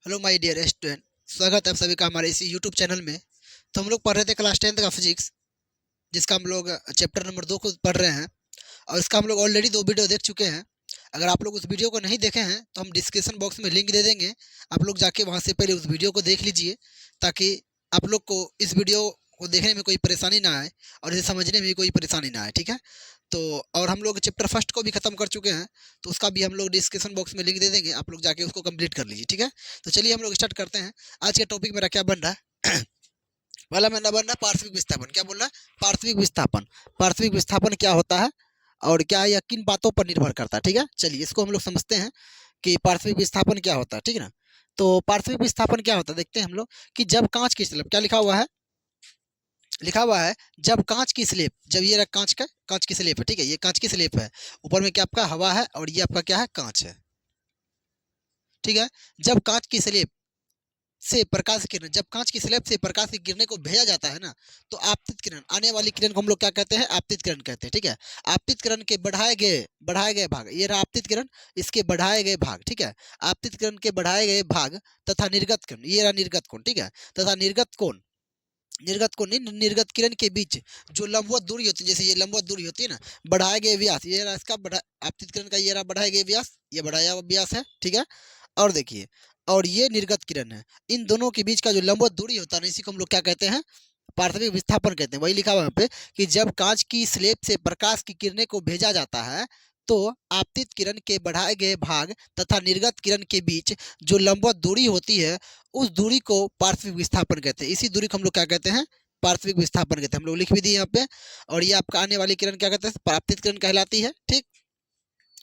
Hello my dear student. स्वागत है आप सभी का हमारे इसी यूट्यूब चैनल में। तो हम लोग पढ़ रहे थे क्लास 10th का फिजिक्स, जिसका हम लोग चैप्टर नंबर 2 को पढ़ रहे हैं। और इसका हम लोग ऑलरेडी 2 वीडियो देख चुके हैं। अगर आप लोग उस वीडियो को नहीं देखे हैं तो हम डिस्क्रिप्शन बॉक्स में लिंक दे देंगे। आप लोग जाके वहाँ से पहले उस वीडियो को देख लीजिए, ताकि आप लोग को इस वीडियो को देखने में कोई परेशानी ना आए और इसे समझने में भी कोई परेशानी ना आए, ठीक है। तो और हम लोग चैप्टर फर्स्ट को भी खत्म कर चुके हैं, तो उसका भी हम लोग डिस्क्रिप्शन बॉक्स में लिंक दे देंगे। आप लोग जाके उसको कंप्लीट कर लीजिए, ठीक है। तो चलिए हम लोग स्टार्ट करते हैं। आज के टॉपिक मेरा क्या बन रहा है पहला मेरा बन रहा है पार्श्विक विस्थापन। क्या बोल रहा है? पार्श्विक विस्थापन। पार्श्विक विस्थापन क्या होता है और क्या यह किन बातों पर निर्भर करता है, ठीक है। चलिए इसको हम लोग समझते हैं कि पार्श्विक विस्थापन क्या होता है, ठीक है ना। तो पार्श्विक विस्थापन क्या होता है देखते हैं हम लोग कि जब कांच की स्लेब, क्या लिखा हुआ है, लिखा हुआ है जब कांच की स्लेब, जब ये रहा कांच की स्लेब है, ठीक है। ये कांच की स्लेब है, ऊपर में क्या आपका हवा है और ये आपका क्या है, कांच है, ठीक है। जब कांच की स्लेब से प्रकाश किरण, जब कांच की स्लेब से प्रकाश की किरणें को भेजा जाता है ना, तो आपतित किरण, आने वाली किरण को हम लोग क्या कहते हैं, आपतित किरण कहते हैं, ठीक है। आपतित किरण के बढ़ाए गए भाग, ये रहा आपतित किरण, इसके बढ़ाए गए भाग, ठीक है। आपतित किरण के बढ़ाए गए भाग तथा निर्गत किरण, ये रहा निर्गत कोण, ठीक है। तथा निर्गत कोण नहीं, निर्गत किरण के बीच जो लंबवत दूरी होती है, जैसे ये लंबवत दूरी होती है ना, बढ़ाए गए व्यास, ये रहा इसका बढ़ा, आपतित किरण का ये रहा बढ़ाए गए व्यास, ये बढ़ाया हुआ व्यास है, ठीक है। और देखिए, और ये निर्गत किरण है, इन दोनों के बीच का जो लंबवत दूरी होता है ना, इसी को हम लोग क्या कहते हैं, पार्श्विक विस्थापन कहते हैं। वही लिखा हुआ यहाँ पे कि जब कांच की स्लेब से प्रकाश की किरणें को भेजा जाता है, तो आपतित किरण के बढ़ाए गए भाग तथा निर्गत किरण के बीच जो लंबवत दूरी होती है, उस दूरी को पार्श्विक विस्थापन कहते हैं। इसी दूरी को हम लोग क्या कहते हैं, पार्श्विक विस्थापन कहते हैं। हम लोग लिख भी दिए यहाँ पे। और ये आपका आने वाली किरण क्या कहते हैं, आपतित किरण कहलाती है, ठीक।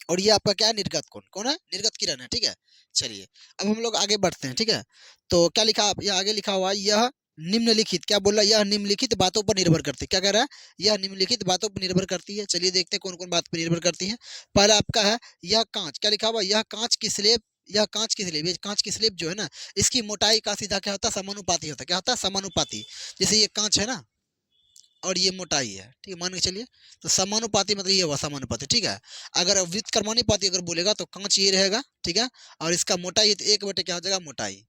और ये आपका क्या है, निर्गत कोण, कौन है, निर्गत किरण है, ठीक है। चलिए अब हम लोग आगे बढ़ते हैं, ठीक है। तो क्या लिखा, आप यह आगे लिखा हुआ है, यह निम्नलिखित, क्या बोल रहा है, यह निम्नलिखित बातों पर निर्भर करती है। क्या कह रहा है, यह निम्नलिखित बातों पर निर्भर करती है। चलिए देखते हैं कौन कौन बात पर निर्भर करती है। पहला आपका है यह कांच, क्या लिखा हुआ है, यह कांच की स्लेब, यह कांच की स्लेब, ये कांच की स्लेब जो है ना, इसकी मोटाई का सीधा क्या होता है, समानुपाती होता है। क्या होता है, समानुपाती। जैसे ये कांच है ना और ये मोटाई है, ठीक है, मान के चलिए। तो समानुपाती मतलब ये हुआ समानुपाती, ठीक है। अगर व्युत्क्रमानुपाती अगर बोलेगा तो कांच ये रहेगा, ठीक है। और इसका मोटाई तो एक बटे क्या हो जाएगा, मोटाई।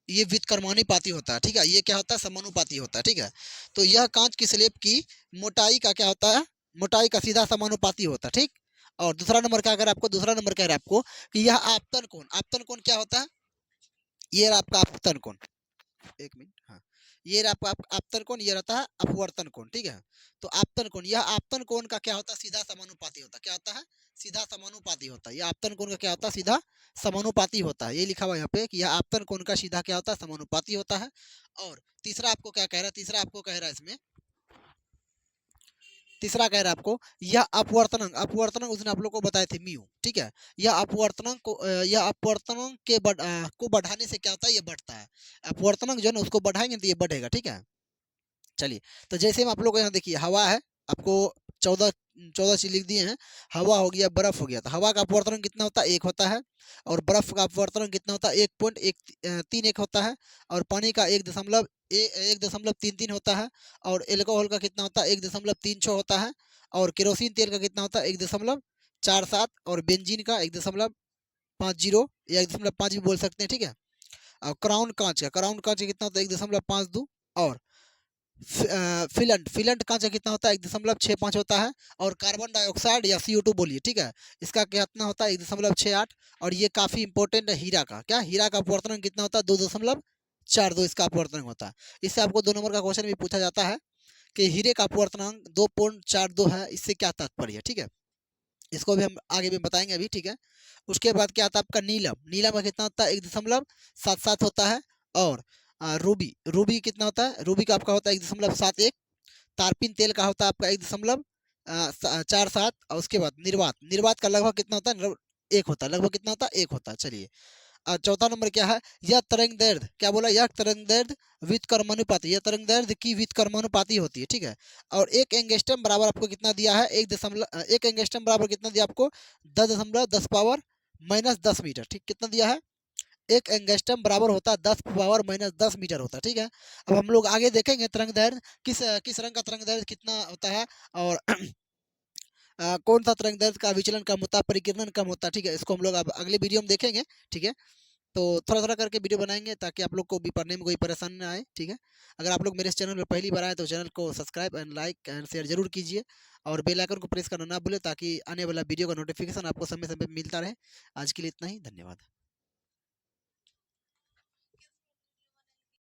ये व्युत्क्रमानुपाती होता है, ठीक है। ये क्या होता है, समानुपाती होता है, ठीक है। तो यह कांच की स्लेब की मोटाई का क्या होता है, मोटाई का सीधा समानुपाती होता है, ठीक। और दूसरा नंबर क्या, अगर आपको दूसरा नंबर कह रहा है आपको कि यह आपतन कोण, आपतन कोण क्या होता है, ये रहा आपका आपतन कोण, एक मिनट, हाँ। ये रहा आपका आपतन कोण, ये रहता है अपवर्तन कोण, ठीक है। तो आपतन कोण, यह आपतन कोण का क्या होता है, सीधा समानुपाती होता है। क्या होता है, सीधा समानुपाती होता है। यह आपतन कोण का क्या होता है, सीधा समानुपाती होता है। ये लिखा हुआ है यहाँ पे कि यह आपतन कोण का सीधा क्या होता है, समानुपाती होता है। और तीसरा आपको क्या कह रहा है, तीसरा आपको कह रहा है इसमें, तीसरा कह रहा है आपको यह अपवर्तनांक, अपवर्तनांक उसने आप लोग को बताए थे म्यू, ठीक है। यह अपवर्तनांक को यह अपवर्तनांक के को बढ़ाने से क्या होता है, ये बढ़ता है। अपवर्तनांक जो है ना, उसको बढ़ाएंगे तो ये बढ़ेगा, ठीक है। चलिए, तो जैसे हम आप लोग को यहाँ देखिए, हवा है, आपको 14 चीज लिख दिए हैं। हवा हो गया, बर्फ हो गया। तो हवा का अपवर्तनांक कितना होता है, 1 होता है। और बर्फ का अपवर्तनांक कितना होता है, 1.131 होता है। और पानी का 1.33 होता है। और एल्कोहल का कितना होता है, 1.36 होता है। और केरोसिन तेल का कितना होता है, 1.47। और बेंजीन का 1.50 या 1.5 भी बोल सकते हैं, ठीक है। और क्राउन कांच का कितना होता है, 1.52। और फिलंट कांच का कितना होता है, 1.65 होता है। और कार्बन डाइऑक्साइड या CO2 बोलिए, ठीक है, इसका कितना होता है, 1.68। और ये काफी इंपॉर्टेंट है हीरा का, क्या, हीरा का अपवर्तनांक कितना होता है, 2.42 इसका अपवर्तनांक होता है। इससे आपको 2 नंबर का क्वेश्चन भी पूछा जाता है कि हीरे का अपवर्तनांक 2.42 है, इससे क्या तात्पर्य है, ठीक है। इसको भी हम आगे भी बताएंगे अभी, ठीक है। उसके बाद क्या आता है आपका नीलम, नीलम का कितना होता है, 1.77 होता है। और रूबी, रूबी कितना होता है, रूबी का आपका होता है 1.71। तारपीन तेल का होता है आपका 1.47। और उसके बाद निर्वात, निर्वात का लगभग कितना होता है, 1 होता है, लगभग कितना होता है, 1 होता है। चलिए चौथा नंबर क्या है, यह तरंग दैर्ध्य, क्या बोला, यह तरंग दैर्ध्य व्युत्क्रमानुपाती, यह तरंग दैर्ध्य की व्युत्क्रमानुपाती होती है, ठीक है। और एक एंगस्ट्रम बराबर आपको कितना दिया है, एक एंगस्ट्रम बराबर कितना दिया आपको, 10.10 पावर-10 मीटर, ठीक, कितना दिया है, एक एंगस्ट्रम बराबर होता है 10 पावर-10 मीटर होता है, ठीक है। अब हम लोग आगे देखेंगे तरंग दैर्ध्य किस किस रंग का तरंग दैर्ध्य कितना होता है। और कौन सा तरंग दैर्ध्य का विचलन कम होता है, परिकीर्णन कम होता है, ठीक है। इसको हम लोग अब अगले वीडियो में देखेंगे, ठीक है। तो थोड़ा-थोड़ा करके वीडियो बनाएँगे ताकि आप लोग को भी पढ़ने में कोई परेशानी ना आए, ठीक है? अगर आप लोग मेरे इस चैनल पे पहली बार आए तो चैनल को subscribe and like and share ज़रूर कीजिए और बेल आइकन को प्रेस करना ना भूलें ताकि आने वाला वीडियो का नोटिफ़िकेशन आपको समय-समय पे मिलता रहे। आज के लिए इतना ही, धन्यवाद।